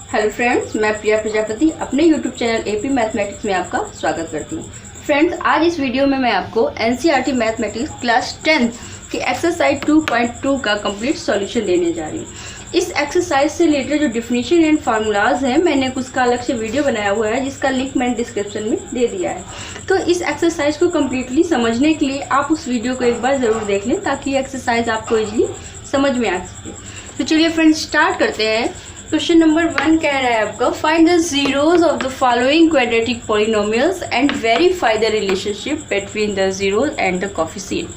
Hello friends, मैं प्रिया प्रजापति अपने YouTube channel AP mathematics में आपका स्वागत करती हूँ। फ्रेंड्स, आज इस वीडियो में मैं आपको एनसीईआरटी मैथमेटिक्स क्लास 10 की एक्सरसाइज 2.2 का कंप्लीट सॉल्यूशन देने जा रही हूँ। इस एक्सरसाइज से रिलेटेड जो डिफिनीशन एंड फार्मूलाज हैं, मैंने उसका अलग से वीडियो बनाया हुआ है जिसका लिंक मैंने डिस्क्रिप्शन में दे दिया है। तो इस एक्सरसाइज को कम्प्लीटली समझने के लिए आप उस वीडियो को एक बार ज़रूर देख लें ताकि ये एक्सरसाइज आपको ईजिली समझ में आ सके। तो चलिए फ्रेंड्स, स्टार्ट करते हैं। क्वेश्चन नंबर 1 कह रहा है आपका, find the zeros of the following quadratic polynomials and verify the relationship between the zeros and the coefficient.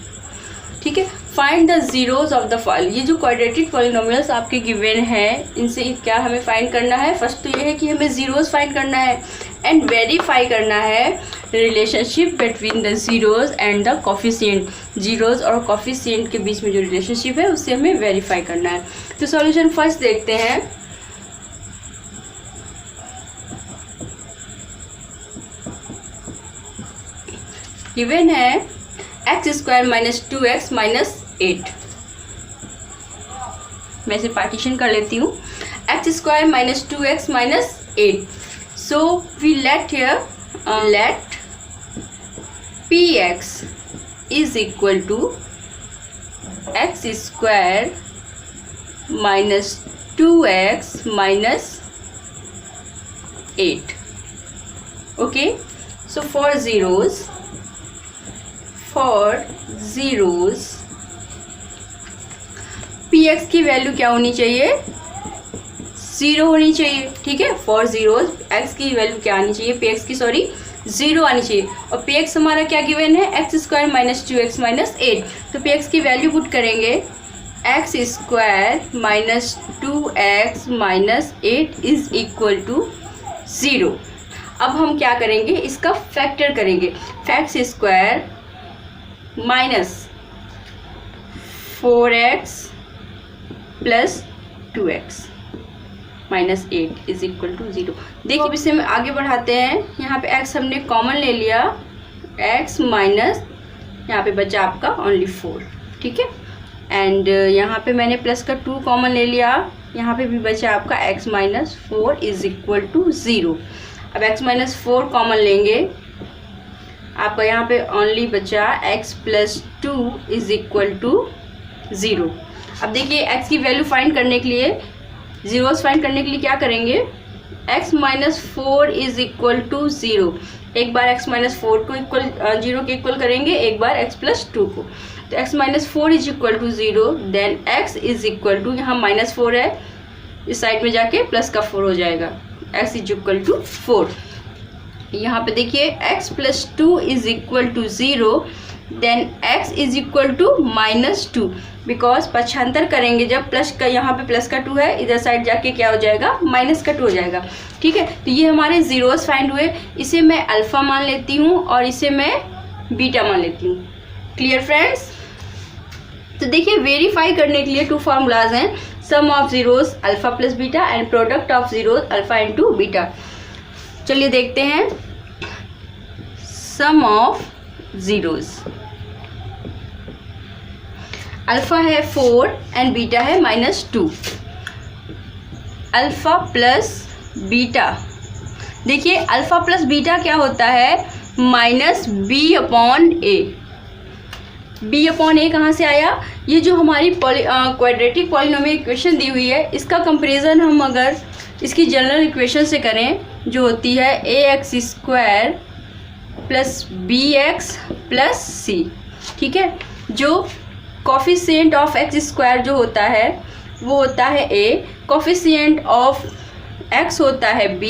ठीक है, find the zeros of the following. ये जो क्वाड्रेटिक पॉलिनोमियल्स आपके गिवन है, इनसे क्या हमें फाइंड करना है? फर्स्ट तो ये है कि हमें जीरोज फाइंड करना है एंड वेरीफाई करना है relationship between the zeros and the coefficient. Zeros और कोफिशिएंट के बीच में जो रिलेशनशिप है उससे हमें वेरीफाई करना है। तो सॉल्यूशन फर्स्ट देखते हैं। गिवन है x² माइनस 2x माइनस 8। मैं इसे पार्टीशन कर लेती हूँ। x² minus 2x minus 8। So we let here let px is equal to x² minus 2x minus 8। Okay, so for zeros px की वैल्यू क्या होनी चाहिए? 0 होनी चाहिए। ठीक है, फॉर जीरोज x की वैल्यू क्या आनी चाहिए? px की 0 आनी चाहिए। और px हमारा क्या गिवन है? x² minus 2x minus 8। तो px की वैल्यू पुट करेंगे x² minus 2x minus 8 is equal to 0। अब हम क्या करेंगे? इसका फैक्टर करेंगे। x² minus 4x plus 2x minus 8 is equal to 0। देखिए, इसे हम आगे बढ़ाते हैं। यहाँ पे x हमने कॉमन ले लिया, x माइनस यहाँ पे बचा आपका ओनली 4। ठीक है, एंड यहाँ पे मैंने प्लस का 2 कॉमन ले लिया, यहाँ पे भी बचा आपका x minus 4 is equal to 0। अब x माइनस 4 कॉमन लेंगे, आपका यहाँ पे ओनली बचा x plus 2 is equal to 0। अब देखिए, x की वैल्यू फाइंड करने के लिए, जीरोस फाइंड करने के लिए क्या करेंगे? x minus 4 is equal to 0। एक बार x माइनस 4 को इक्वल 0 के इक्वल करेंगे, एक बार x प्लस 2 को। तो x minus 4 is equal to 0, then x is equal to, यहाँ माइनस 4 है, इस साइड में जाके प्लस का 4 हो जाएगा, x इज इक्वल टू 4। यहाँ पे देखिए x plus 2 is equal to 0, then x is equal to minus 2। Because पक्षांतर करेंगे जब, प्लस का यहाँ पे प्लस का 2 है, इधर साइड जाके क्या हो जाएगा? माइनस का 2 हो जाएगा। ठीक है, तो ये हमारे जीरोस फाइंड हुए। इसे मैं अल्फ़ा मान लेती हूँ और इसे मैं बीटा मान लेती हूँ। Clear friends? तो देखिए, वेरीफाई करने के लिए 2 फार्मूलाज हैं, sum of zeros alpha plus beta and product of zeros alpha into beta. चलिए देखते हैं। सम ऑफ जीरोस, अल्फा है 4 एंड बीटा है माइनस 2। अल्फा प्लस बीटा, देखिए अल्फा प्लस बीटा क्या होता है? Minus b upon a. B upon a कहाँ से आया? ये जो हमारी क्वाड्रेटिक पॉलिनोमियल इक्वेशन दी हुई है, इसका कंपैरिजन हम अगर इसकी जनरल इक्वेशन से करें, जो होती है ax² plus bx plus c। ठीक है, जो कोफिशिएंट ऑफ x² जो होता है वो होता है a, कोफिशिएंट ऑफ x होता है b,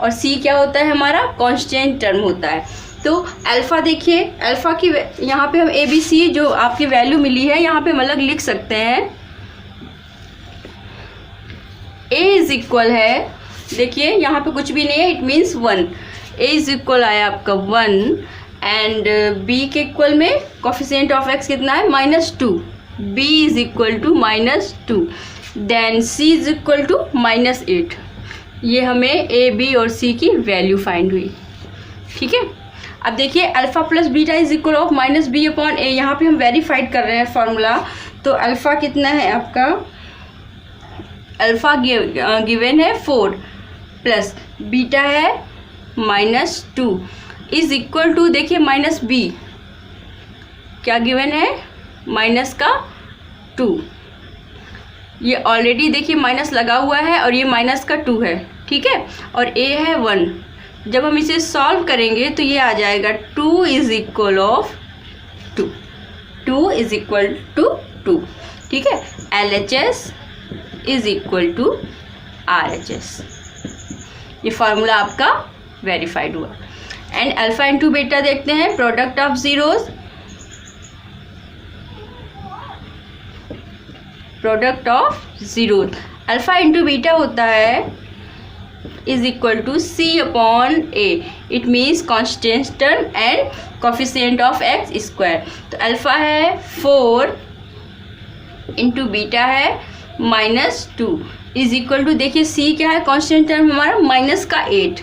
और c क्या होता है? हमारा कांस्टेंट टर्म होता है। तो अल्फ़ा देखिए, अल्फ़ा की यहाँ पे हम ABC जो आपकी वैल्यू मिली है, यहाँ पे हम अलग लिख सकते हैं। a इज इक्वल है, देखिए यहाँ पे कुछ भी नहीं है, it means 1। a is equal आया आपका 1 एंड b के इक्वल में कोफिशिएंट ऑफ x कितना है? Minus 2। b is equal to minus 2, then c is equal to minus 8। ये हमें a, b और c की वैल्यू फाइंड हुई। ठीक है, अब देखिए alpha plus beta is equal of minus b upon a. यहाँ पे हम वेरीफाइड कर रहे हैं फॉर्मूला। तो अल्फ़ा कितना है आपका, अल्फ़ा गिवन है 4 प्लस बीटा है -2 इज इक्वल टू, देखिए माइनस बी क्या गिवन है, -2। ये ऑलरेडी देखिए माइनस लगा हुआ है और ये -2 है, ठीक है, और ए है 1। जब हम इसे सॉल्व करेंगे तो ये आ जाएगा 2 is equal of 2, 2 is equal to 2, ठीक है। LHS is equal to RHS, ये फार्मूला आपका वेरीफाइड हुआ। एंड अल्फा इंटू बीटा देखते हैं, product of zeros, product of zeros alpha into beta होता है is equal to C upon A, it means constant and coefficient of x square. तो alpha है 4 into beta है -2 is equal to, देखिए C क्या है, कॉन्स्टेंट टर्म हमारा -8,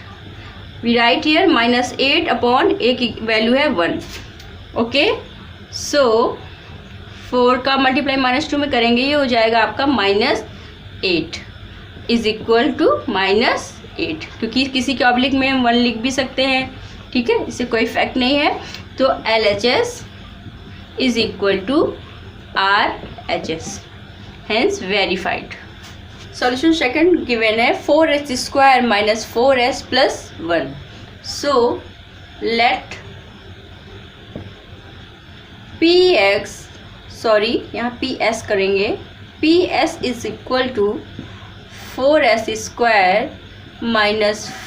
we write here -8 upon A की वैल्यू है 1, ओके। सो 4 का मल्टीप्लाई -2 में करेंगे, ये हो जाएगा आपका -8 इज इक्वल टू -8, क्योंकि किसी के ऑब्लिक में हम 1 लिख भी सकते हैं, ठीक है, इससे कोई इफेक्ट नहीं है। तो LHS is equal to RHS, hence verified. Solution second given है 4x² - 4s + 1। So let PX, sorry यहाँ PS करेंगे, PS is equal to 4s² -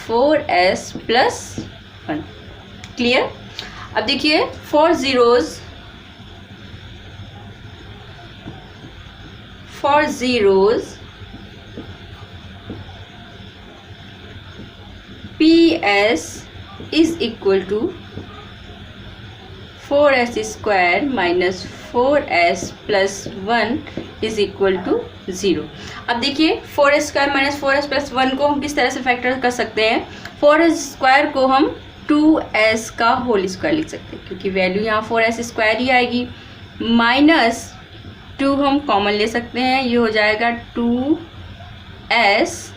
4s + 1, clear. अब देखिए 4 zeros PS is equal to 4s² - 4s + 1 is equal to 0। अब देखिए 4s² - 4s + 1 को हम किस तरह से फैक्टर कर सकते हैं, 4s² को हम 2s का होल स्क्वायर लिख सकते हैं, क्योंकि वैल्यू यहाँ 4s² ही आएगी, -2 हम कॉमन ले सकते हैं, ये हो जाएगा 2s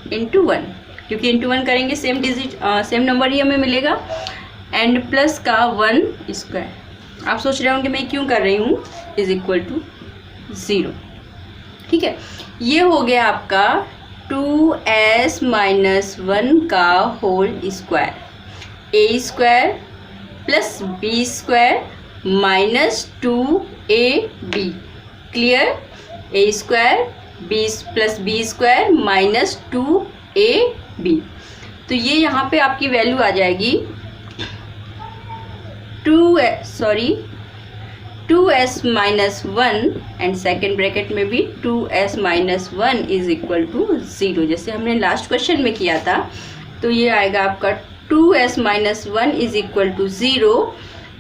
× 1, क्योंकि इंटू 1 करेंगे सेम डिजिट सेम नंबर ही हमें मिलेगा, एंड प्लस का 1²। आप सोच रहे होंगे मैं क्यों कर रही हूँ, इज इक्वल टू 0, ठीक है। ये हो गया आपका 2s - 1 का whole square, A² + B² - 2AB, clear, A² + B² - 2AB। तो ये यहाँ पे आपकी वैल्यू आ जाएगी 2s - 1 एंड सेकेंड ब्रैकेट में भी 2s - 1 इज इक्वल टू 0, जैसे हमने लास्ट क्वेश्चन में किया था। तो ये आएगा आपका 2s - 1 इज इक्वल टू 0।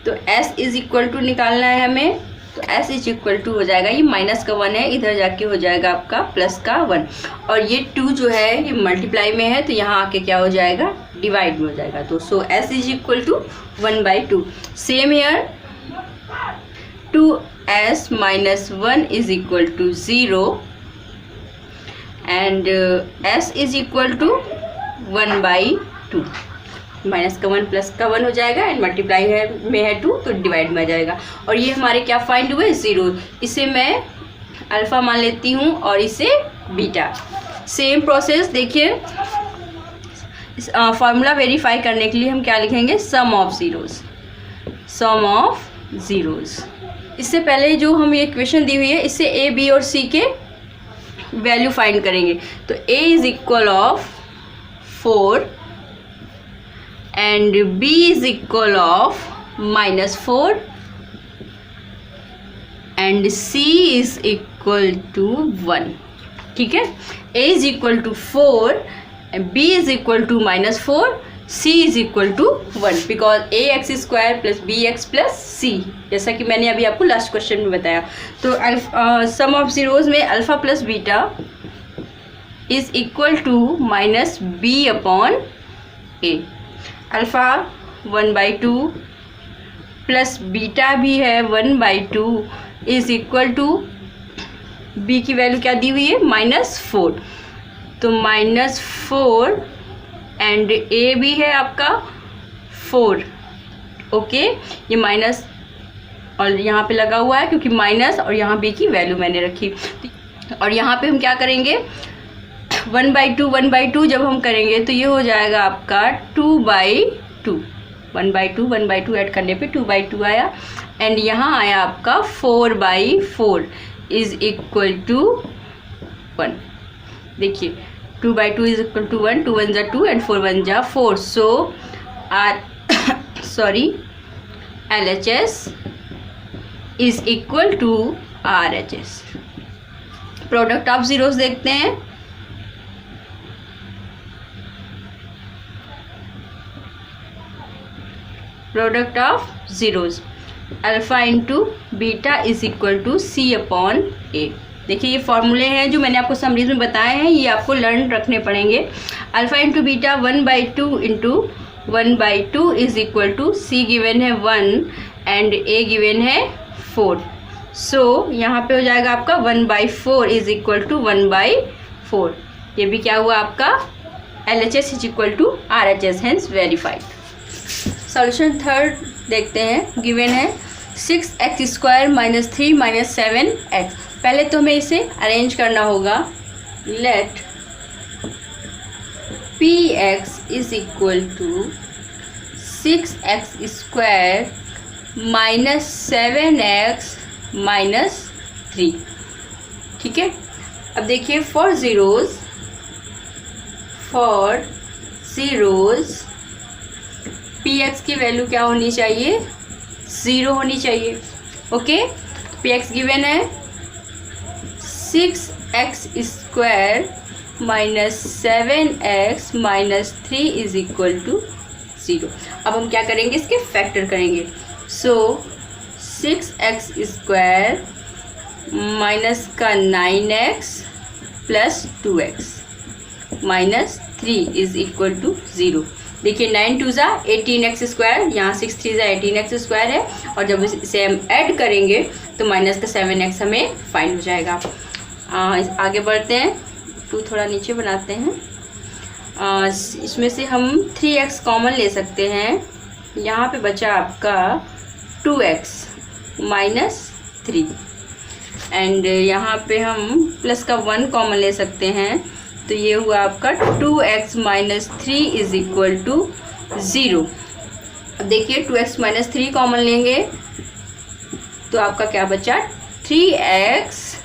तो s इज इक्वल टू निकालना है हमें, तो s इज इक्वल टू हो जाएगा, ये -1 है, इधर जाके हो जाएगा आपका +1, और ये 2 जो है ये मल्टीप्लाई में है, तो यहाँ आके क्या हो जाएगा, डिवाइड में हो जाएगा। तो so s is equal to 1/2। Same here 2s - 1 is equal to 0 and s is equal to 1/2, -1 +1 हो जाएगा, एंड मल्टीप्लाई है में है 2 तो डिवाइड में आ जाएगा। और ये हमारे क्या फाइंड हुए, 0। इसे मैं अल्फ़ा मान लेती हूँ और इसे बीटा। सेम प्रोसेस देखिए, फार्मूला वेरीफाई करने के लिए हम क्या लिखेंगे, सम ऑफ ज़ीरोज़। इससे पहले जो हम ये इक्वेशन दी हुई है, इससे A, B और C के वैल्यू फाइंड करेंगे। तो A is equal of 4 and B is equal of -4 and C is equal to 1, ठीक है। A is equal to 4 B is equal to -4, C is equal to 1, because AX² + BX + C, जैसा कि मैंने अभी आपको last question में बताया। तो सम ऑफ ज़ीरोज़ में alpha + beta is equal to -B/A। Alpha 1/2 plus beta भी है 1/2 इज इक्वल टू B की वैल्यू क्या दी हुई है, -4। तो -4 एंड ए भी है आपका 4। ओके, ये माइनस और यहाँ पे लगा हुआ है क्योंकि माइनस और यहाँ बी की वैल्यू मैंने रखी। और यहाँ पे हम क्या करेंगे 1/2 जब हम करेंगे तो ये हो जाएगा आपका 2/2। 1/2 ऐड करने पे 2/2 आया एंड यहाँ आया आपका 4/4 इज इक्वल टू 1। देखिए 2/2 इज इक्वल टू 1, 2 1 जा 2 एंड 4 1 जा 4। So LHS is equal to RHS। Product of zeros देखते हैं। Product of zeros alpha into beta is equal to C/A। देखिए ये फॉर्मूले हैं जो मैंने आपको समरीज में बताए हैं, ये आपको लर्न रखने पड़ेंगे। Alpha into beta 1/2 into 1/2 is equal to C given है 1 एंड A गिवन है 4। सो यहाँ पे हो जाएगा आपका 1/4 इज इक्वल टू 1/4। ये भी क्या हुआ आपका LHS is equal to RHS, hence verified. Solution third देखते हैं। गिवन है 6x² - 3 - 7x। पहले तो हमें इसे अरेंज करना होगा। Let Px is equal to 6x² - 7x - 3। ठीक है, अब देखिए फॉर जीरोज Px की वैल्यू क्या होनी चाहिए 0 होनी चाहिए। ओके, Px गिवन है 6x² - 7x - 3 is equal to 0। अब हम क्या करेंगे, इसके फैक्टर करेंगे। सो 6x² माइनस का 9x plus 2x minus 3 is equal to 0। देखिए 9 2 ज़ा 18x², यहाँ 6 3 ज़ा 18x² है और जब इसे हम ऐड करेंगे तो माइनस का 7x हमें फाइंड हो जाएगा। आगे बढ़ते हैं, 2 थोड़ा नीचे बनाते हैं। इसमें से हम 3x कॉमन ले सकते हैं। यहाँ पे बचा आपका 2x माइनस 3 एंड यहाँ पे हम प्लस का 1 कॉमन ले सकते हैं, तो ये हुआ आपका 2x minus 3 is equal to 0। अब देखिए 2x माइनस 3 कॉमन लेंगे तो आपका क्या बचा 3x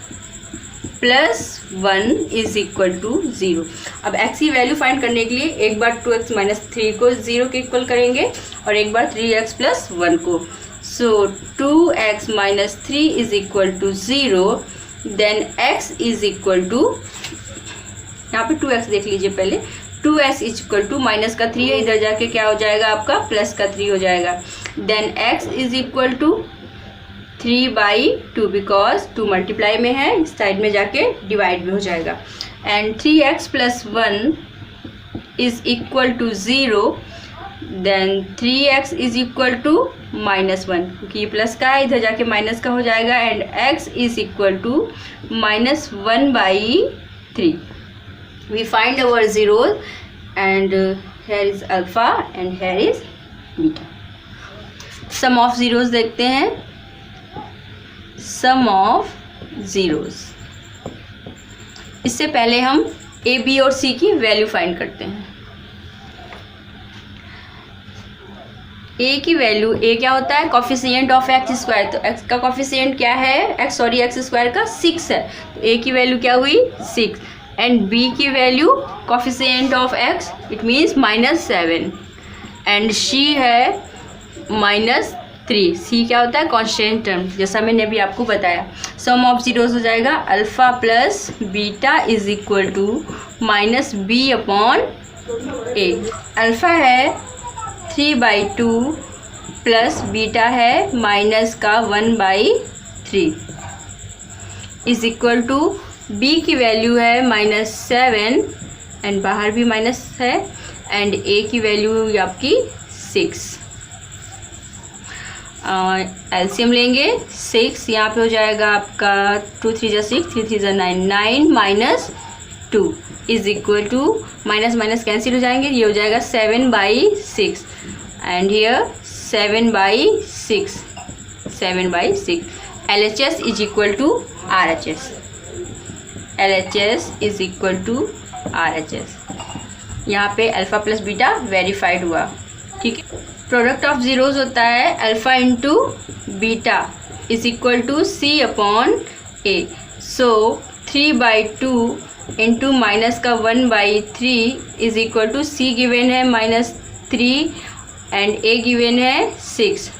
plus 1 is equal to 0। अब x की वैल्यू फाइंड करने के लिए एक बार 2x माइनस 3 को 0 के इक्वल करेंगे और एक बार 3x प्लस 1 को। So 2x minus 3 is equal to 0, then x is equal to, यहाँ पे 2x देख लीजिए पहले, 2x is equal to minus का 3 है, इधर जाके क्या हो जाएगा आपका प्लस का 3 हो जाएगा। Then x is equal to 3/2 because 2 multiply में है, इस साइड में जाके डिवाइड में हो जाएगा। And 3x plus 1 is equal to 0, then 3x is equal to -1 क्योंकि ये प्लस का है, इधर जाके माइनस का हो जाएगा। And x is equal to -1/3। We find our zeros and here is alpha and here is beta. Sum of zeros देखते हैं। Sum of zeros, इससे पहले हम a, b और c की वैल्यू फाइंड करते हैं। a की वैल्यू, a क्या होता है कॉफिशिएंट ऑफ x², तो x का कॉफिशिएंट क्या है x² का 6 है, तो a की वैल्यू क्या हुई 6 एंड b की value coefficient of x it means -7 and c है -3। c क्या होता है कांस्टेंट टर्म, जैसा मैंने अभी आपको बताया। सम ऑफ जीरोस हो जाएगा alpha plus beta is equal to -b/a। Alpha है 3/2 प्लस बीटा है माइनस का 1/3 इज इक्वल टू b की वैल्यू है -7 एंड बाहर भी माइनस है एंड a की वैल्यू आपकी 6। एलसीएम लेंगे 6, यहाँ पे हो जाएगा आपका 2 3 जा 6, 3 3 जा 9, 9 - 2 is equal to minus minus cancel हो जाएंगे, ये हो जाएगा 7/6 and here 7/6 7/6। LHS is equal to RHS, LHS is equal to RHS। यहाँ पे अल्फ़ा प्लस बीटा वेरीफाइड हुआ, ठीक है। प्रोडक्ट ऑफ जीरोज़ होता है alpha into beta is equal to C/A। So 3/2 into minus का 1/3 is equal to C given है -3 and A given है 6।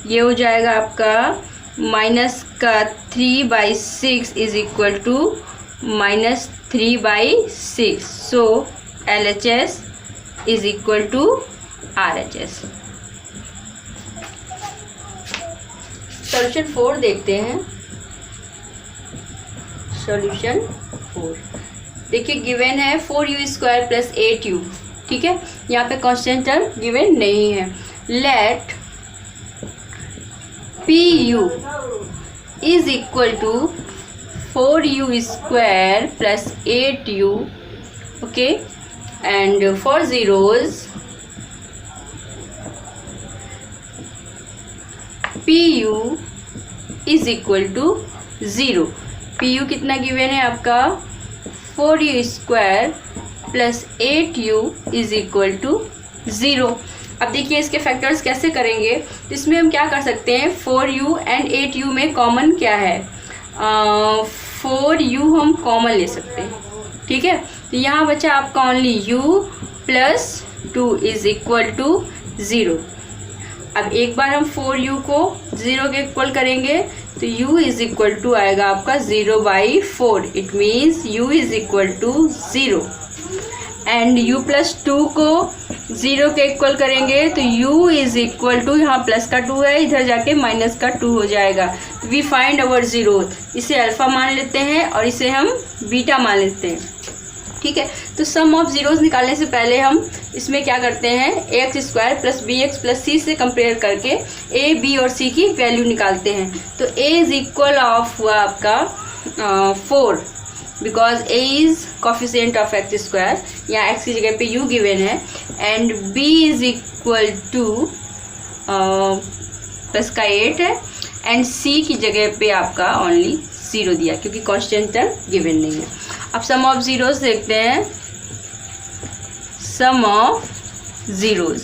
ये हो जाएगा आपका माइनस का 3/6 is equal to -3/6। So LHS is equal to RHS। Solution 4 देखते हैं। सॉल्यूशन 4 देखिए, गिवन है 4u² प्लस 8u, ठीक है। यहाँ पे कांस्टेंट टर्म गिवन नहीं है। Let PU is equal to 4u² plus 8u, okay. And for zeros PU is equal to 0। PU कितना गिवन है आपका 4u² plus 8u is equal to 0। अब देखिए इसके फैक्टर्स कैसे करेंगे। इसमें हम क्या कर सकते हैं, 4u एंड 8u में कॉमन क्या है, 4u हम कॉमन ले सकते हैं, ठीक है। तो यहाँ बचा आपका only u plus 2 is equal to 0। अब एक बार हम 4u को 0 के इक्वल करेंगे तो u इज इक्वल टू आएगा आपका 0/4। It means u is equal to 0। And u plus 2 को 0 के इक्वल करेंगे तो u इज इक्वल टू, यहाँ प्लस का 2 है, इधर जाके माइनस का 2 हो जाएगा। तो वी फाइंड अवर जीरो। इसे अल्फ़ा मान लेते हैं और इसे हम बीटा मान लेते हैं, ठीक है। तो सम ऑफ जीरोज़ निकालने से पहले हम इसमें क्या करते हैं, ax² plus bx plus c से कंपेयर करके a, b और c की वैल्यू निकालते हैं। तो a इज इक्वल ऑफ हुआ आपका 4 because a is coefficient of x², यहाँ x की जगह पे u गिवन है। And b is equal two plus का 8 है एंड c की जगह पे आपका ओनली 0 दिया क्योंकि कांस्टेंट टर्म गिवन नहीं है। अब सम ऑफ जीरोज देखते हैं। Sum of zeros,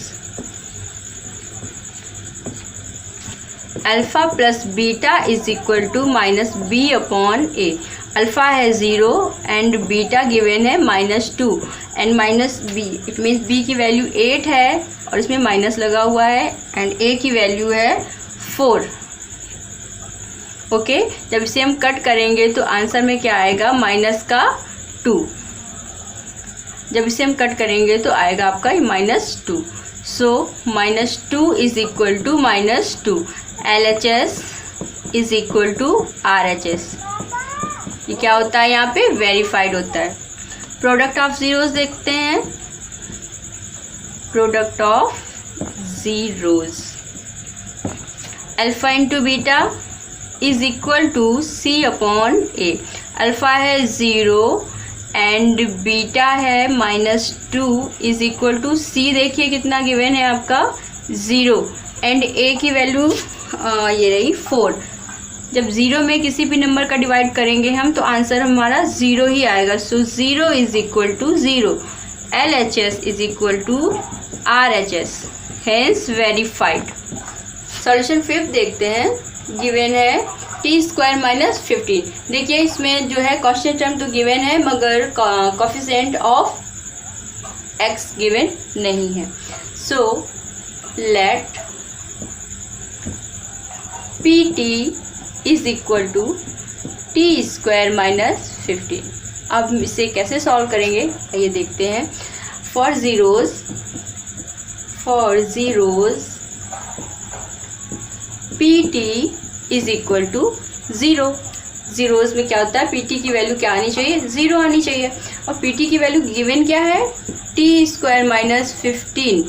alpha plus beta is equal to -b/a। Alpha है 0 एंड बीटा गिवन है -2 and -b। It means b की वैल्यू 8 है और इसमें माइनस लगा हुआ है एंड a की वैल्यू है 4, ओके। जब इसे हम कट करेंगे तो आंसर में क्या आएगा, -2। जब इसे हम कट करेंगे तो आएगा आपका -2। So -2 is equal to -2। LHS is equal to RHS। ये क्या होता है, यहाँ पे वेरीफाइड होता है। प्रोडक्ट ऑफ जीरोज देखते हैं। Product of zeros, alpha into beta is equal to C/A। Alpha है 0 एंड बीटा है -2 इज इक्वल टू C। देखिए कितना गिवन है आपका 0 एंड A की वैल्यू ये रही 4। जब 0 में किसी भी नंबर का डिवाइड करेंगे हम तो आंसर हमारा 0 ही आएगा। So 0 is equal to 0। LHS is equal to RHS, hence verified. Solution 5 देखते हैं। गिवन है t² - 15। देखिए इसमें जो है कांस्टेंट टर्म तो गिवन है मगर कोफिशिएंट ऑफ x गिवन नहीं है। So let PT is equal to t² - 15। अब इसे कैसे सॉल्व करेंगे ये देखते हैं। For zeros PT is equal to 0। Zeros में क्या होता है, PT की वैल्यू क्या आनी चाहिए, 0 आनी चाहिए। और PT की वैल्यू गिवन क्या है, t² - 15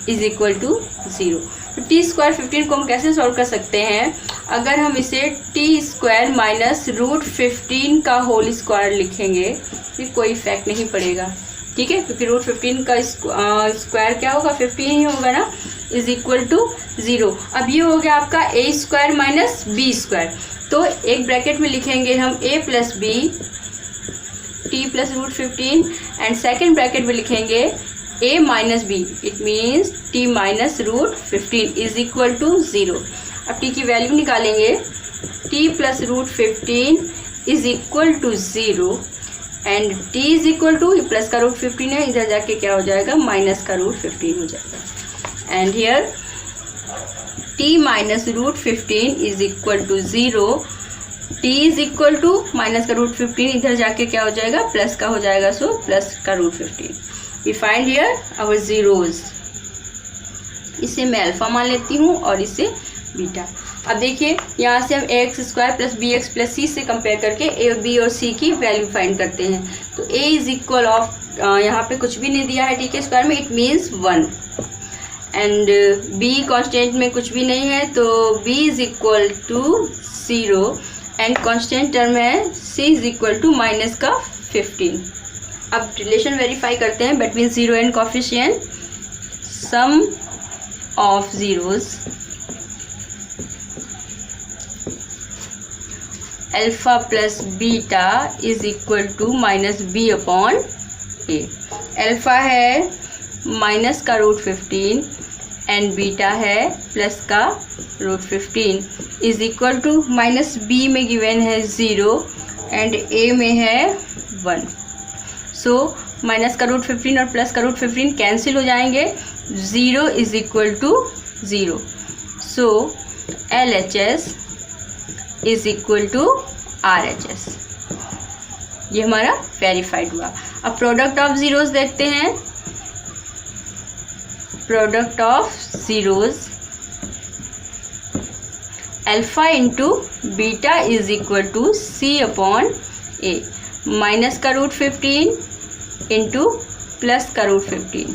इज इक्वल टू 0। तो t² 15 को हम कैसे सॉल्व कर सकते हैं, अगर हम इसे टी स्क्वायर माइनस रूट 15 का होल स्क्वायर लिखेंगे फिर कोई इफेक्ट नहीं पड़ेगा, ठीक है, क्योंकि रूट 15 का स्क्वायर क्या होगा, 15 ही होगा ना, इज इक्वल टू 0। अब ये हो गया आपका a square minus b square, तो एक ब्रैकेट में लिखेंगे हम a plus b t plus root 15 and second bracket में लिखेंगे a minus b, it means t minus root 15 is equal to 0। अब t की वैल्यू निकालेंगे, t plus root 15 is equal to 0 and t is equal to, ये plus का root 15 है, इधर जाके क्या हो जाएगा, माइनस का रूट 15 हो जाएगा and here t minus root 15 is equal to 0, t is equal to minus का रूट 15, इधर जाके क्या हो जाएगा, प्लस का हो जाएगा, सो प्लस का root 15। We find here our zeros, इसे मैं अल्फा मान लेती हूँ और इसे बीटा। अब देखिए यहाँ से हम x square plus b x plus c से कंपेयर करके ए बी और सी की वैल्यू फाइंड करते हैं। तो ए इज इक्वल ऑफ, यहाँ पे कुछ भी नहीं दिया है टी के स्क्वायर में, it means 1 and b constant में कुछ भी नहीं है, तो b is equal to 0 and constant term है c is equal to minus का 15। अब रिलेशन वेरीफाई करते हैं between 0 and coefficient, sum of zeros alpha plus beta is equal to minus b upon a. Alpha है minus का root 15 and beta है plus का root 15 is equal to minus B में given है 0 and ए में है 1। सो माइनस का root 15 और प्लस का रूट 15 कैंसिल हो जाएंगे, 0 is equal to 0। So LHS is equal to RHS, ये हमारा वेरीफाइड हुआ। अब प्रोडक्ट ऑफ जीरोज देखते हैं, product of zeros alpha into beta is equal to c upon a, minus का रूट 15 इंटू प्लस का root 15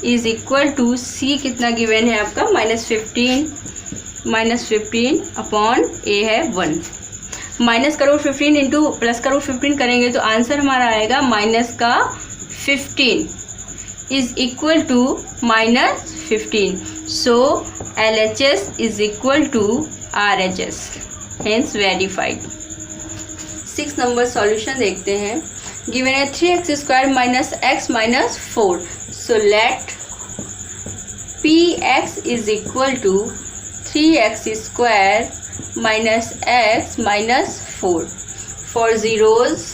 is equal to c कितना given है आपका, माइनस 15 अपॉन ए है 1। माइनस का रूट 15 इंटू प्लस का रूट 15 करेंगे तो आंसर हमारा आएगा माइनस का 15 is equal to minus 15। So LHS is equal to RHS, hence verified. 6 number solution देखते हैं। गिवन है 3x square minus x minus 4, so let px is equal to 3x square minus x minus 4 for zeros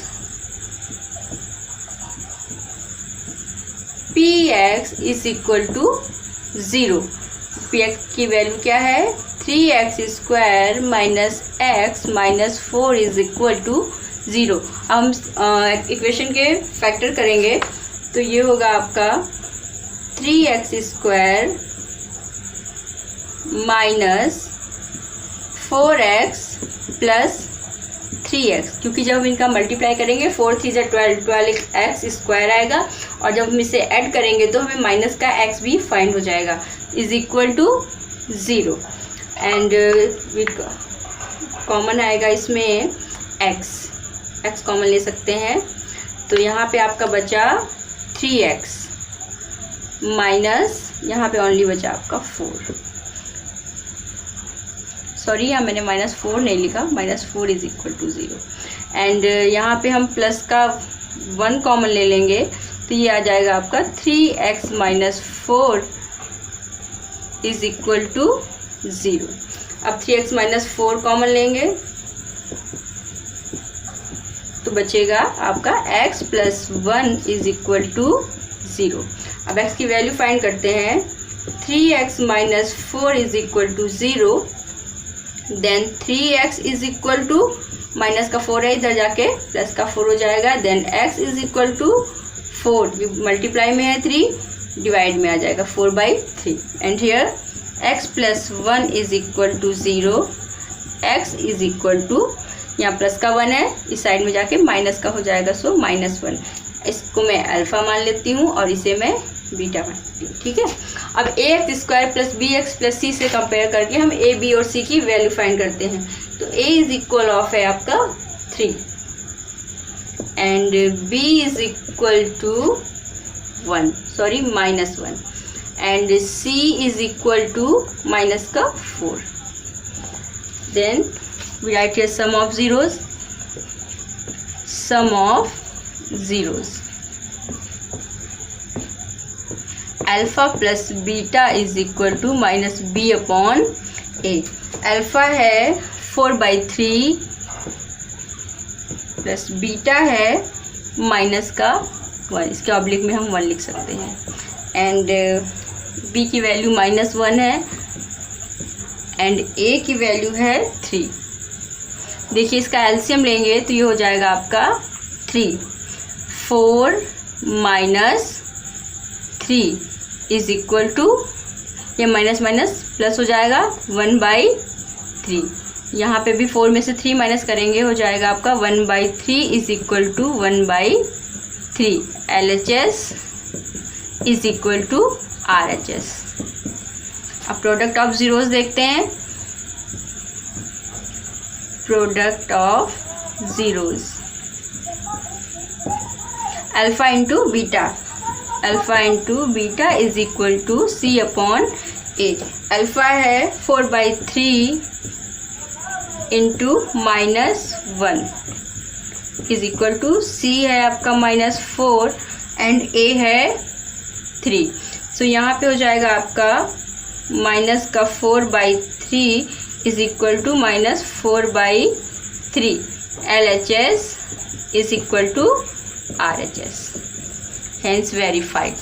px is equal to 0। px की value क्या है, 3x square minus x minus 4 is equal to 0। हम equation के factor करेंगे तो ये होगा आपका 3x square minus 4x plus 3x, क्योंकि जब हम इनका मल्टीप्लाई करेंगे 4 3 12x स्क्वायर आएगा और जब हम इसे ऐड करेंगे तो हमें माइनस का x भी फाइंड हो जाएगा, is equal to 0 and common आएगा इसमें x कॉमन ले सकते हैं, तो यहाँ पे आपका बचा 3x माइनस यहाँ पे ओनली बचा आपका 4, सॉरी यहाँ मैंने -4 नहीं लिखा, -4 इज इक्वल टू 0 एंड यहाँ पे हम प्लस का 1 कॉमन ले लेंगे तो ये आ जाएगा आपका 3x minus 4 is equal to 0। अब 3x माइनस 4 कॉमन लेंगे तो बचेगा आपका x plus 1 is equal to 0। अब x की वैल्यू फाइंड करते हैं, 3x minus 4 is equal to 0, then 3x is equal to minus का 4 है, इधर जाके प्लस का 4 हो जाएगा, then x is equal to 4, multiply में है 3, डिवाइड में आ जाएगा 4/3 and here x plus 1 is equal to 0, x is equal to यहाँ प्लस का 1 है, इस साइड में जाके माइनस का हो जाएगा, सो -1 इसको मैं अल्फ़ा मान लेती हूँ और इसे मैं बीटा मान लेती हूँ। ठीक है, अब a x square plus b x plus c से कंपेयर करके हम ए बी और सी की वैल्यू फाइंड करते हैं। तो ए इज इक्वल ऑफ है आपका 3 and b is equal to -1 and c is equal to minus का 4। Then we write here sum of zeros alpha plus beta is equal to minus b upon a. Alpha है 4/3 plus beta है minus का 1, इसके oblique में हम 1 लिख सकते हैं एंड बी की वैल्यू -1 है एंड ए की वैल्यू है 3। देखिए इसका एलसीएम लेंगे तो ये हो जाएगा आपका 3, 4 माइनस 3 इज इक्वल टू, ये माइनस माइनस प्लस हो जाएगा 1/3। यहाँ पे भी 4 में से 3 माइनस करेंगे, हो जाएगा आपका 1/3 is equal to 1/3। LHS is equal to RHS। अब प्रोडक्ट ऑफ ज़ीरोज़ देखते हैं। Product of zeros alpha into beta is equal to c upon a. Alpha है 4/3 into -1 is equal to c है आपका -4 एंड ए है 3। सो यहाँ पे हो जाएगा आपका माइनस का 4/3 is equal to -4/3। LHS is equal to RHS, hence verified।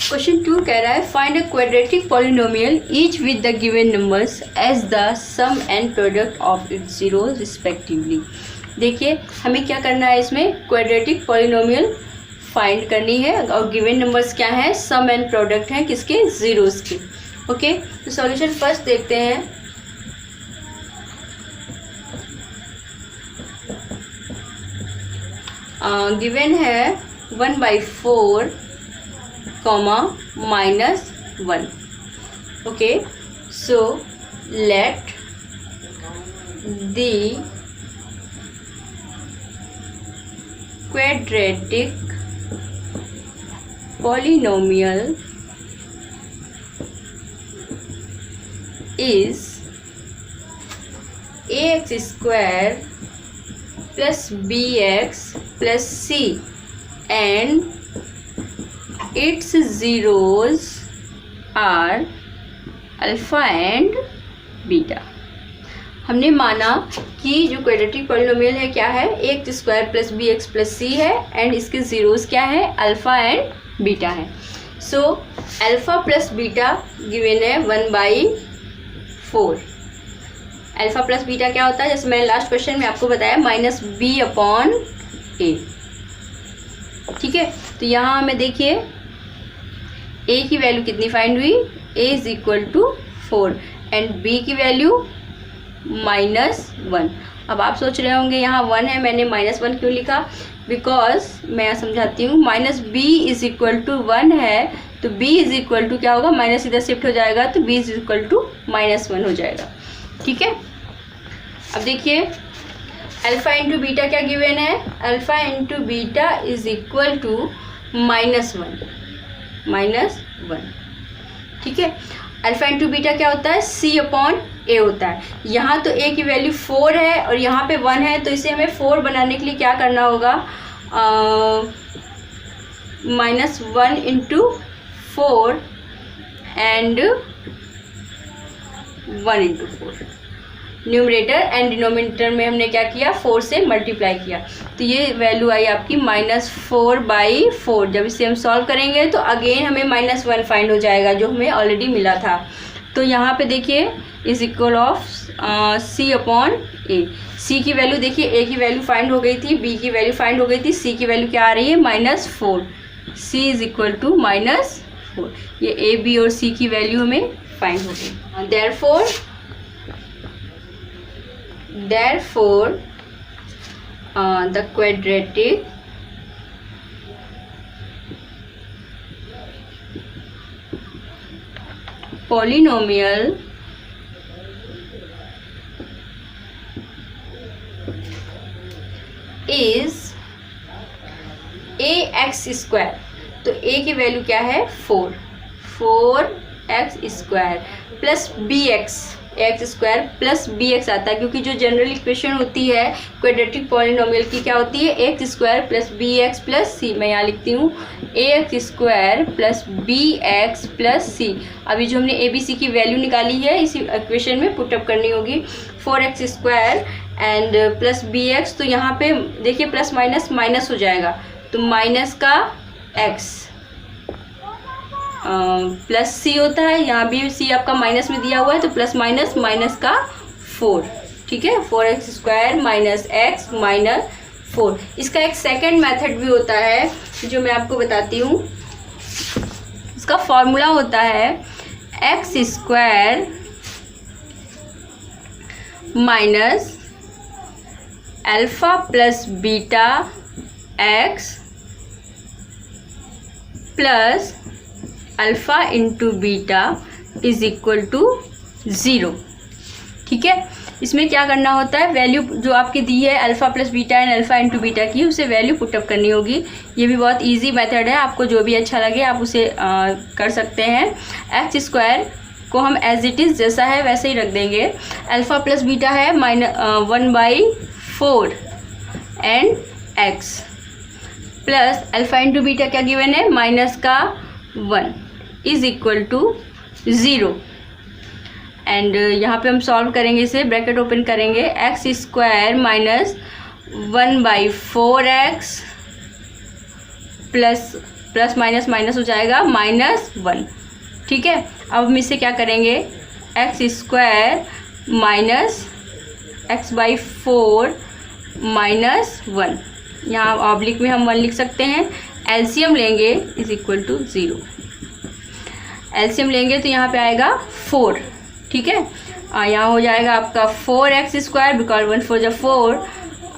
Question 2 कह रहा है find a quadratic polynomial each with the given numbers as the sum and product of its zeros respectively. देखिए हमें क्या करना है, इसमें क्वाड्रेटिक पॉलिनोमियल फाइंड करनी है और गिवन नंबर्स क्या हैं, सम एंड प्रोडक्ट हैं किसके, ज़ीरोज़ के। ओके, तो सॉल्यूशन फर्स्ट देखते हैं। गिवन है 1/4, -1। Okay, so let the quadratic polynomial is ax square plus bx plus c and its zeros are alpha and beta। हमने माना कि जो क्वाड्रेटिक पॉलिनोमियल है क्या है, x square plus b x plus c है एंड इसके ज़ीरोज़ क्या है, अल्फ़ा एंड बीटा है। सो अल्फ़ा प्लस बीटा गिवन है 1/4। अल्फ़ा प्लस बीटा क्या होता है, जैसे मैंने लास्ट क्वेश्चन में आपको बताया -b/a। ठीक है, तो यहाँ हमें देखिए a की वैल्यू कितनी फाइंड हुई, a is equal to 4 and b की वैल्यू -1। अब आप सोच रहे होंगे यहाँ 1 है, मैंने -1 क्यों लिखा, बिकॉज मैं समझाती हूँ, -b इज इक्वल टू 1 है तो b इज इक्वल टू क्या होगा, माइनस इधर शिफ्ट हो जाएगा तो b इज इक्वल टू -1 हो जाएगा। ठीक है, अब देखिए अल्फ़ा इंटू बीटा क्या गिवन है, alpha into beta is equal to -1। ठीक है, अल्फ़ा इंटू बीटा क्या होता है, C/A होता है। यहाँ तो a की वैल्यू 4 है और यहाँ पे 1 है, तो इसे हमें 4 बनाने के लिए क्या करना होगा, -1 into 4 and 1 into 4। Numerator and denominator में हमने क्या किया, 4 से मल्टीप्लाई किया, तो ये वैल्यू आई आपकी -4/4। जब इसे हम सॉल्व करेंगे तो अगेन हमें -1 फाइंड हो जाएगा जो हमें ऑलरेडी मिला था। तो यहाँ पे देखिए is equal of C/A। C की वैल्यू देखिए, A की वैल्यू फाइंड हो गई थी, B की वैल्यू फाइंड हो गई थी, C की वैल्यू क्या आ रही है, -4। C is equal to -4। ये A, B और C की वैल्यू हमें फाइंड हो गई। therefore the quadratic polynomial is ax square. तो a की वैल्यू क्या है 4x square plus x square plus bx आता है, क्योंकि जो जनरल इक्वेशन होती है क्वाड्रेटिक पॉलिनोमियल की क्या होती है x square plus bx plus c। मैं यहाँ लिखती हूँ ax square plus bx plus c। अभी जो हमने abc की वैल्यू निकाली है इसी इक्वेशन में पुटअप करनी होगी। 4x square and plus bx, तो यहाँ पे देखिए प्लस माइनस माइनस हो जाएगा, तो माइनस का x प्लस सी होता है, यहाँ भी सी आपका माइनस में दिया हुआ है, तो प्लस माइनस माइनस का 4। ठीक है, 4x square minus x minus 4। इसका एक सेकंड मेथड भी होता है जो मैं आपको बताती हूँ। इसका फॉर्मूला होता है x square minus alpha plus beta x plus alpha into beta is equal to 0। ठीक है, इसमें क्या करना होता है, वैल्यू जो आपकी दी है alpha plus beta and alpha into beta की, उसे वैल्यू पुटअप करनी होगी। ये भी बहुत इजी मेथड है, आपको जो भी अच्छा लगे आप उसे कर सकते हैं। एक्स स्क्वायर को हम एज इट इज़ जैसा है वैसे ही रख देंगे। अल्फ़ा प्लस बीटा है -1/4 and x plus alpha into beta क्या गिवन है माइनस का 1 इज इक्वल टू 0। एंड यहाँ पे हम सॉल्व करेंगे, इसे ब्रैकेट ओपन करेंगे, x square minus 1/4x plus minus minus हो जाएगा -1। ठीक है, अब हम इसे क्या करेंगे, एक्स स्क्वायर माइनस x/4 -1, यहाँ ऑब्लिक में हम 1 लिख सकते हैं। एलसीएम लेंगे इज इक्वल टू 0। एलसीएम लेंगे तो यहाँ पे आएगा 4। ठीक है, यहाँ हो जाएगा आपका 4x स्क्वायर बिकॉज 1 4 जा 4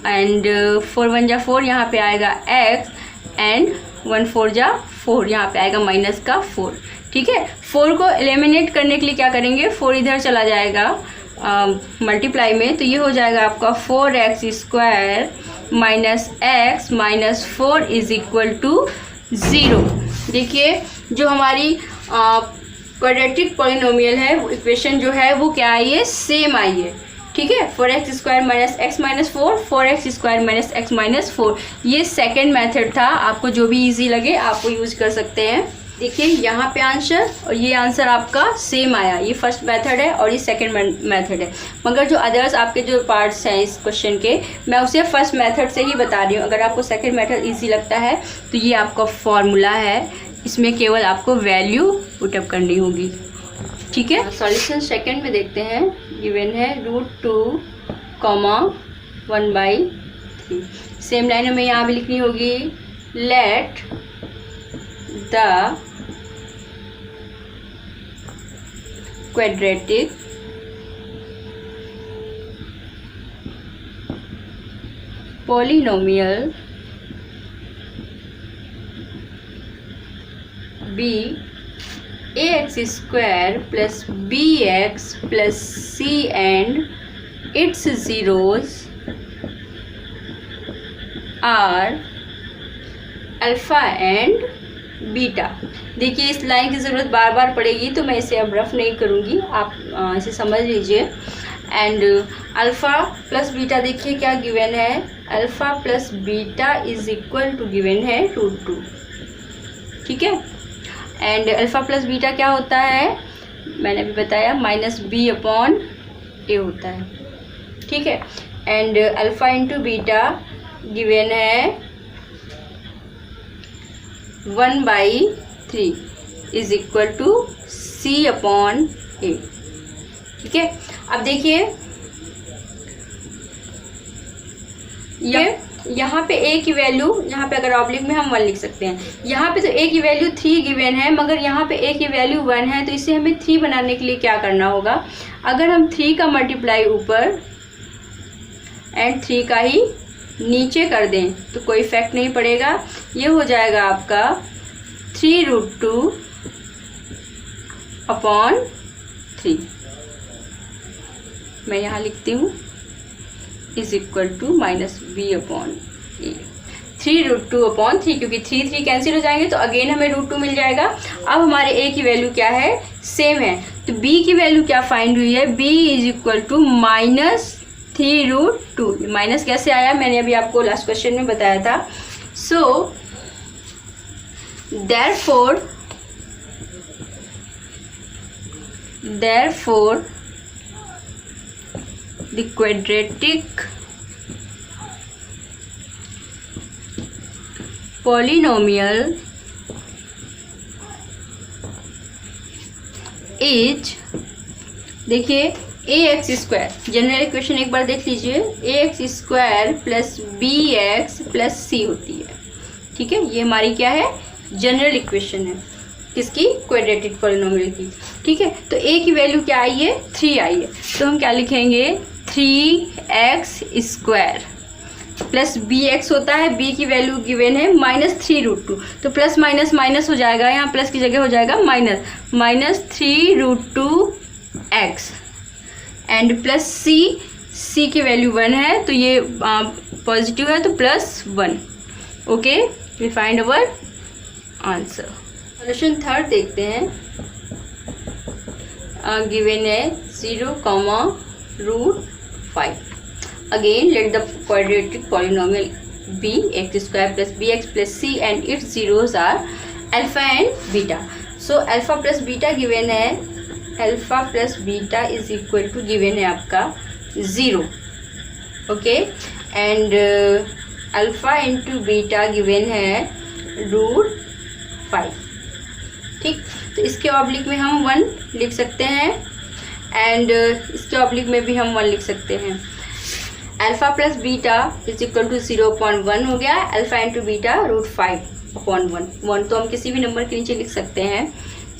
एंड 4 1 जा 4, यहाँ पे आएगा x एंड 1 4 जा 4, यहाँ पे आएगा माइनस का 4। ठीक है, 4 को एलिमिनेट करने के लिए क्या करेंगे, 4 इधर चला जाएगा मल्टीप्लाई में, तो ये हो जाएगा आपका 4x square minus x minus 4 is equal to 0। देखिए जो हमारी क्वाड्रेटिक पॉलिनोमियल है, इक्वेशन जो है वो क्या आई है, सेम आई है। ठीक है, 4x square minus x minus 4, 4x square minus x minus 4, ये सेकेंड मेथड था। आपको जो भी इजी लगे आप वो यूज कर सकते हैं। देखिए यहाँ पे आंसर और ये आंसर आपका सेम आया, ये फर्स्ट मेथड है और ये सेकंड मेथड है। मगर जो अदर्स आपके जो पार्ट्स हैं इस क्वेश्चन के, मैं उसे फर्स्ट मेथड से ही बता रही हूँ। अगर आपको सेकंड मेथड इजी लगता है तो ये आपका फॉर्मूला है, इसमें केवल आपको वैल्यू पुटअप करनी होगी। ठीक है, सॉल्यूशन सेकंड में देखते हैं। गिवन है √2, 1/3। सेम लाइन में यहाँ भी लिखनी होगी, let the quadratic polynomial be ax square plus bx plus c and its zeros are alpha and beta. देखिए इस लाइन की ज़रूरत बार बार पड़ेगी तो मैं इसे अब रफ नहीं करूँगी, आप इसे समझ लीजिए। एंड अल्फ़ा प्लस बीटा देखिए क्या गिवन है, alpha plus beta is equal to given है √2। ठीक है, एंड अल्फ़ा प्लस बीटा क्या होता है, मैंने अभी बताया -b/a होता है। ठीक है, and alpha into beta given है 1/3 इज इक्वल टू c/a। ठीक है, अब देखिए यहाँ पे a की वैल्यू, यहाँ पे अगर ऑब्लिक में हम 1 लिख सकते हैं। यहाँ पे तो a की वैल्यू 3 गिवन है, मगर यहाँ पे a की वैल्यू 1 है, तो इसे हमें 3 बनाने के लिए क्या करना होगा, अगर हम 3 का मल्टीप्लाई ऊपर एंड 3 का ही नीचे कर दें तो कोई इफेक्ट नहीं पड़ेगा। ये हो जाएगा आपका 3√2/3 3, मैं यहाँ लिखती हूँ is equal to minus b upon a, 3√2/3, क्योंकि 3 कैंसिल हो जाएंगे तो अगेन हमें √2 मिल जाएगा। अब हमारे ए की वैल्यू क्या है, सेम है, तो बी की वैल्यू क्या फाइंड हुई है, b is equal to minus 3√2। Minus कैसे आया, मैंने अभी आपको लास्ट क्वेश्चन में बताया था। सो therefore the quadratic polynomial is, देखिए ax स्क्वायर, जनरल इक्वेशन एक बार देख लीजिए, ax square plus bx plus c होती है। ठीक है, ये हमारी क्या है, जनरल इक्वेशन है, किसकी, क्वाड्रेटिक पॉलिनोमियल की। ठीक है, तो a की वैल्यू क्या आई है, 3 आई है, तो हम क्या लिखेंगे, 3x स्क्वायर प्लस bx होता है, b की वैल्यू गिवन है -3√2, तो प्लस माइनस माइनस हो जाएगा, यहाँ प्लस की जगह हो जाएगा minus 3√2x and plus c की वैल्यू 1 है, तो ये पॉजिटिव है तो +1। Okay, we find our answer. Solution third देखते हैं। गिवन है 0,5। Again let the quadratic polynomial be x square plus bx plus c and it's zeros are alpha and beta. So alpha plus beta given है, alpha plus beta is equal to given है आपका 0। Okay, and alpha into beta given है √5। ठीक, तो इसके oblique में हम 1 लिख सकते हैं एंड इसके ऑब्लिक में भी हम 1 लिख सकते हैं। Alpha plus beta is equal to 0.1 हो गया, अल्फा इंटू बीटा √5/1। 1 तो हम किसी भी नंबर के नीचे लिख सकते हैं।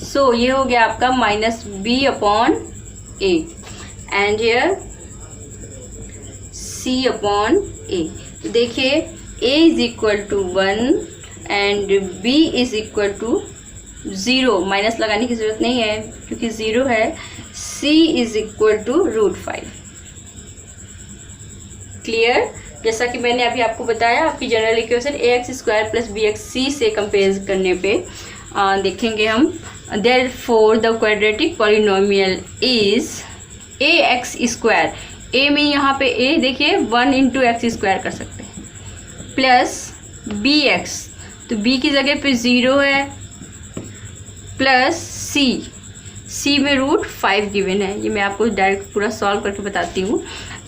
सो ये हो गया आपका -b/a एंड हियर c/a। तो देखिए a is equal to 1 and b is equal to 0, minus लगाने की ज़रूरत नहीं है क्योंकि 0 है, c is equal to √5। Clear, जैसा कि मैंने अभी आपको बताया, आपकी general equation ax square plus bx c से कंपेयर करने पे देखेंगे हम। Therefore the quadratic polynomial is ax square, a में यहाँ पे a देखिए 1 इंटू एक्स स्क्वायर कर सकते हैं, प्लस bx, तो b की जगह पे 0 है, प्लस c में √5 गिवन है। ये मैं आपको डायरेक्ट पूरा सॉल्व करके बताती हूँ।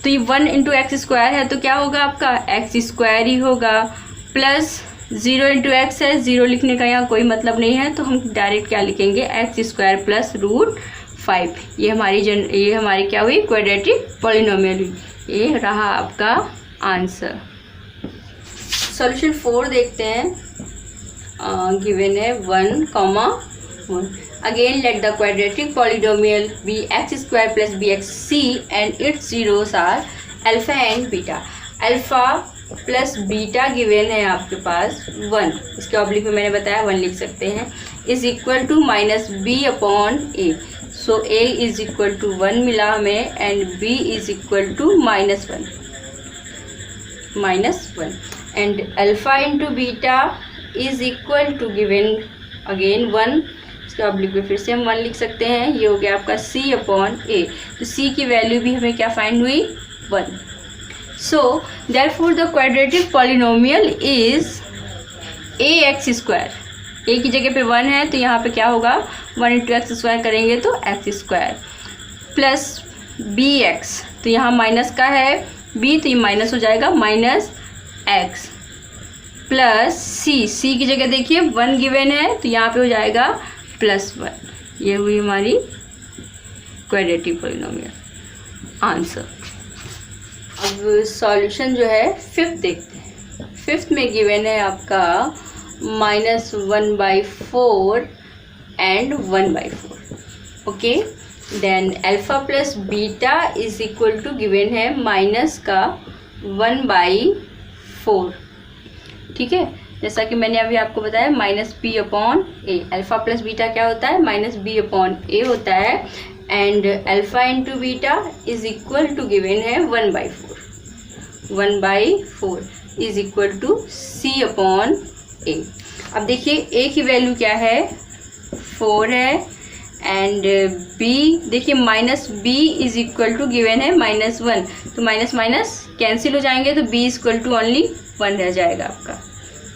तो ये 1 इंटू एक्स स्क्वायर है, तो क्या होगा आपका एक्स स्क्वायर ही होगा, प्लस 0 इंटू एक्स है, 0 लिखने का यहाँ कोई मतलब नहीं है, तो हम डायरेक्ट क्या लिखेंगे, एक्स स्क्वायर प्लस √5। ये हमारी क्या हुई, क्वाड्रेटिक पॉलिनोमियल हुई। ये रहा आपका आंसर। सॉल्यूशन 4 देखते हैं। गिवन है 1,1। Again let the quadratic polynomial be x square plus bxc and its zeros are alpha and beta। Alpha plus beta given है आपके पास 1, इसके ऑब्लिक में मैंने बताया 1 लिख सकते हैं, is equal to -b/a। So a is equal to 1 मिला हमें and b is equal to -1 and alpha into beta is equal to given again 1, oblique में फिर से हम 1 लिख सकते हैं। ये हो गया आपका c/a, तो c की वैल्यू भी हमें क्या फाइंड हुई, 1। So therefore the quadratic polynomial is ax square, a की जगह पे 1 है तो यहाँ पे क्या होगा, 1 इंटू एक्स स्क्वायर करेंगे तो एक्स स्क्वायर, प्लस bx, तो यहाँ माइनस का है b, तो ये माइनस हो जाएगा -x, प्लस c की जगह देखिए 1 गिवन है तो यहाँ पे हो जाएगा +1। ये हुई हमारी क्वाड्रेटिक पॉलिनोमियल आंसर। अब सॉल्यूशन जो है 5th देखते हैं। 5th में गिवन है आपका -1/4 and 1/4। Okay, then alpha plus beta is equal to given है -1/4। ठीक है, जैसा कि मैंने अभी आपको बताया -b/a। अल्फा प्लस बीटा क्या होता है, -b/a होता है and alpha into beta is equal to given है 1/4, 1/4 is equal to C upon A। अब देखिए A की वैल्यू क्या है, 4 है, एंड B देखिए -B is equal to given है -1, तो माइनस माइनस कैंसिल हो जाएंगे, तो B is equal to only 1 रह जाएगा आपका।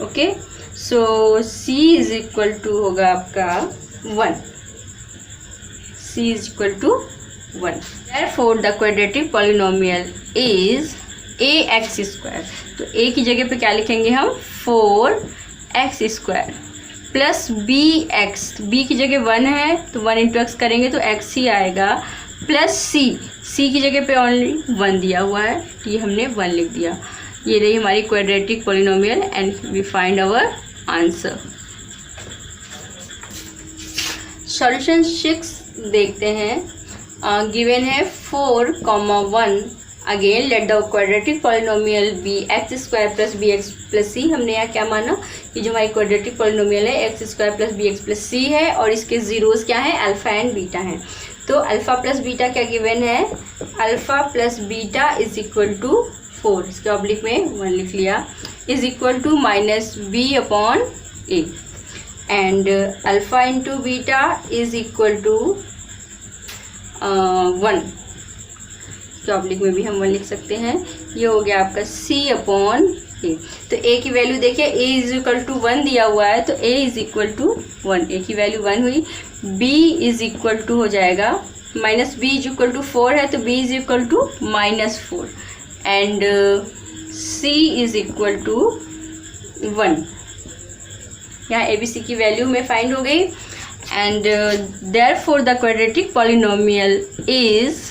Okay, so C is equal to होगा आपका 1, C is equal to 1। Therefore the quadratic polynomial is ax²। तो a की जगह पे क्या लिखेंगे हम, 4x² प्लस bx, b की जगह 1 है तो 1 इंटू एक्स करेंगे तो x ही आएगा, प्लस c की जगह पे ओनली 1 दिया हुआ है, तो ये हमने 1 लिख दिया। ये रही हमारी quadratic polynomial and we find our answer. Solution 6 देखते हैं। गिवन है 4,1। Again let the quadratic polynomial be x² plus bx plus c। हमने यहाँ क्या माना कि जो हमारी क्वाड्रेटिक पॉलिनोमियल है x² plus bx plus c है और इसके जीरोस क्या है, अल्फ़ा एंड बीटा हैं। तो अल्फ़ा प्लस बीटा क्या गिवन है, alpha plus beta is equal to 4, इसके ऑब्लिक में 1 लिख लिया, is equal to -b upon a and alpha into beta is equal to 1, तो ऑब्लिक में भी हम 1 लिख सकते हैं। ये हो गया आपका C अपॉन A। तो A की वैल्यू देखिए, A इज इक्वल टू 1 दिया हुआ है तो A is equal to 1, A की वैल्यू 1 हुई। B इज इक्वल टू हो जाएगा -b इज इक्वल टू 4 है तो B is equal to -4 and C is equal to 1। यहाँ ABC की वैल्यू में फाइंड हो गई and therefore the quadratic polynomial is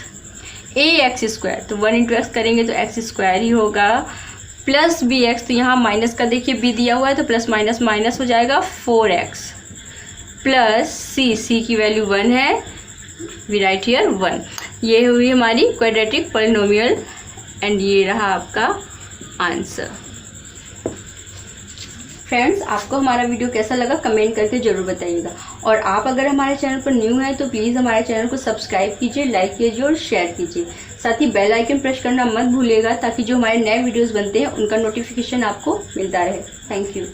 ax², तो 1 इंटू एक्स करेंगे तो x² ही होगा, प्लस bx, तो यहाँ माइनस का देखिए b दिया हुआ है तो प्लस माइनस माइनस हो जाएगा 4x, प्लस c की वैल्यू 1 है, वी राइट हियर 1। ये हुई हमारी क्वाड्रेटिक पॉलिनोमियल एंड ये रहा आपका आंसर। फ्रेंड्स, आपको हमारा वीडियो कैसा लगा कमेंट करके ज़रूर बताइएगा, और आप अगर हमारे चैनल पर न्यू हैं तो प्लीज़ हमारे चैनल को सब्सक्राइब कीजिए, लाइक कीजिए और शेयर कीजिए। साथ ही बेल आइकन प्रेस करना मत भूलिएगा ताकि जो हमारे नए वीडियोस बनते हैं उनका नोटिफिकेशन आपको मिलता रहे। Thank you.